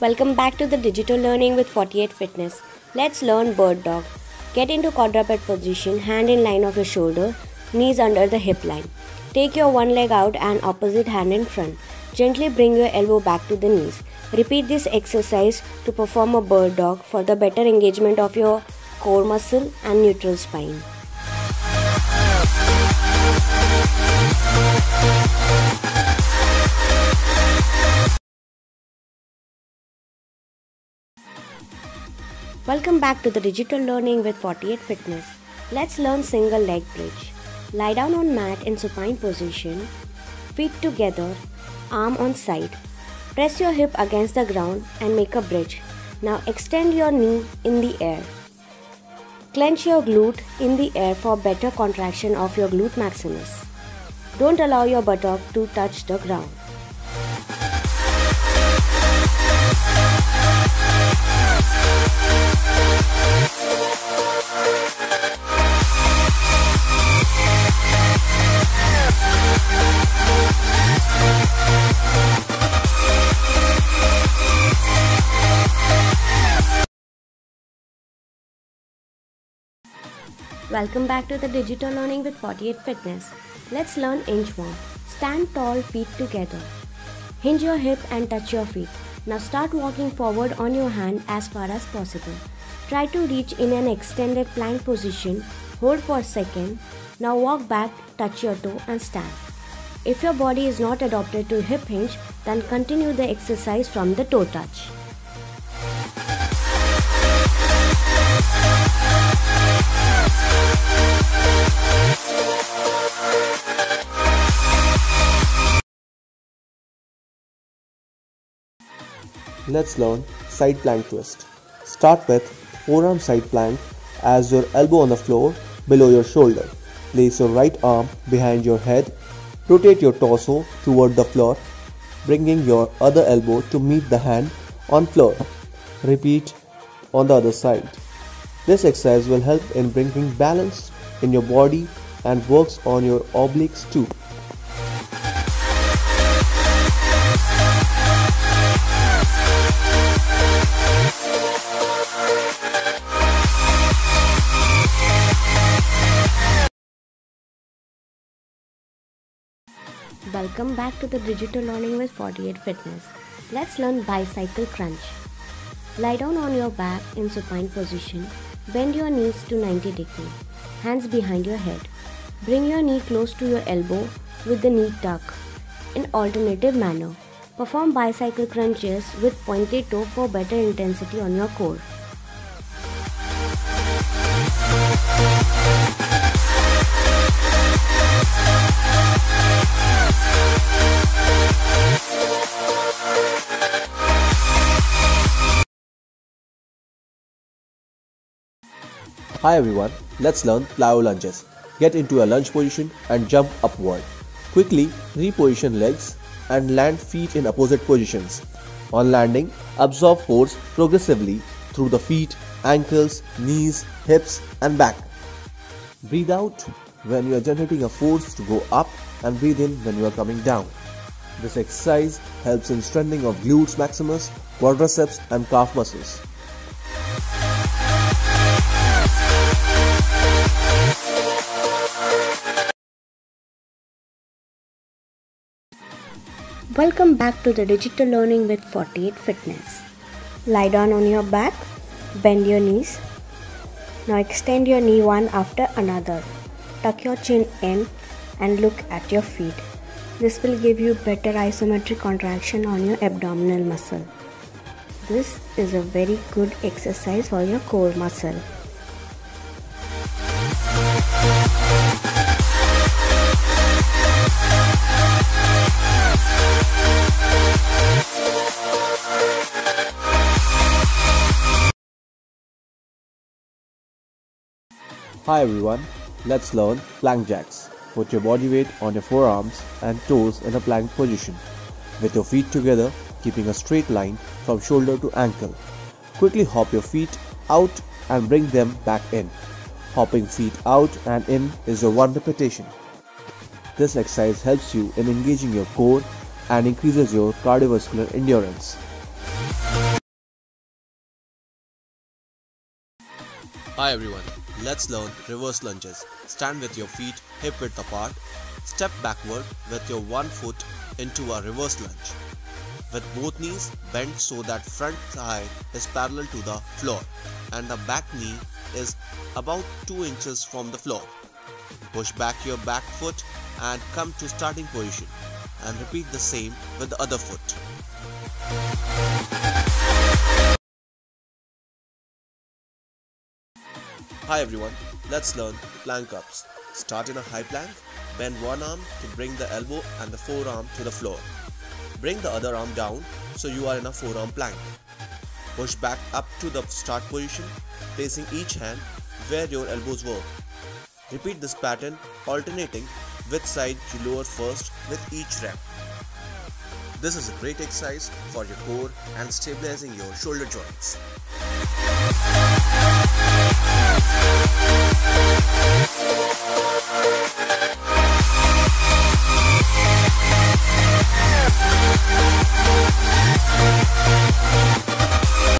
Welcome back to the Digital Learning with 48 Fitness. Let's learn bird dog. Get into quadruped position, hand in line of your shoulder, knees under the hip line. Take your one leg out and opposite hand in front. Gently bring your elbow back to the knees. Repeat this exercise to perform a bird dog for the better engagement of your core muscle and neutral spine. Welcome back to the Digital Learning with 48 Fitness. Let's learn single leg bridge. Lie down on mat in supine position, feet together, arm on side. Press your hip against the ground and make a bridge. Now extend your knee in the air. Clench your glute in the air for better contraction of your glute maximus. Don't allow your buttock to touch the ground. Welcome back to the Digital Learning with 48 Fitness. Let's learn inchworm. Stand tall, feet together. Hinge your hip and touch your feet. Now start walking forward on your hand as far as possible. Try to reach in an extended plank position. Hold for a second. Now walk back, touch your toe and stand. If your body is not adapted to hip hinge, then continue the exercise from the toe touch. Let's learn side plank twist. Start with forearm side plank as your elbow on the floor below your shoulder. Place your right arm behind your head. Rotate your torso toward the floor, bringing your other elbow to meet the hand on floor. Repeat on the other side. This exercise will help in bringing balance in your body and works on your obliques too. Welcome back to the Digital Learning with 48 Fitness. Let's learn bicycle crunch. Lie down on your back in supine position. Bend your knees to 90 degrees. Hands behind your head. Bring your knee close to your elbow with the knee tuck in alternative manner. Perform bicycle crunches with pointed toe for better intensity on your core. Hi everyone, let's learn plyo lunges. Get into a lunge position and jump upward. Quickly reposition legs and land feet in opposite positions. On landing, absorb force progressively through the feet, ankles, knees, hips and back. Breathe out when you are generating a force to go up and breathe in when you are coming down. This exercise helps in strengthening of glutes maximus, quadriceps and calf muscles. Welcome back to the Digital Learning with 48 Fitness. Lie down on your back, bend your knees. Now extend your knee one after another. Tuck your chin in and look at your feet. This will give you better isometric contraction on your abdominal muscle. This is a very good exercise for your core muscle. Hi everyone, let's learn plank jacks. Put your body weight on your forearms and toes in a plank position, with your feet together, keeping a straight line from shoulder to ankle. Quickly hop your feet out and bring them back in. Hopping feet out and in is your one repetition. This exercise helps you in engaging your core and increases your cardiovascular endurance. Hi everyone, let's learn reverse lunges. Stand with your feet hip width apart. Step backward with your one foot into a reverse lunge. With both knees bent so that front thigh is parallel to the floor and the back knee is about 2 inches from the floor. Push back your back foot and come to starting position and repeat the same with the other foot. Hi everyone, let's learn plank ups. Start in a high plank, bend one arm to bring the elbow and the forearm to the floor. Bring the other arm down so you are in a forearm plank. Push back up to the start position, placing each hand where your elbows were. Repeat this pattern alternating which side you lower first with each rep. This is a great exercise for your core and stabilizing your shoulder joints.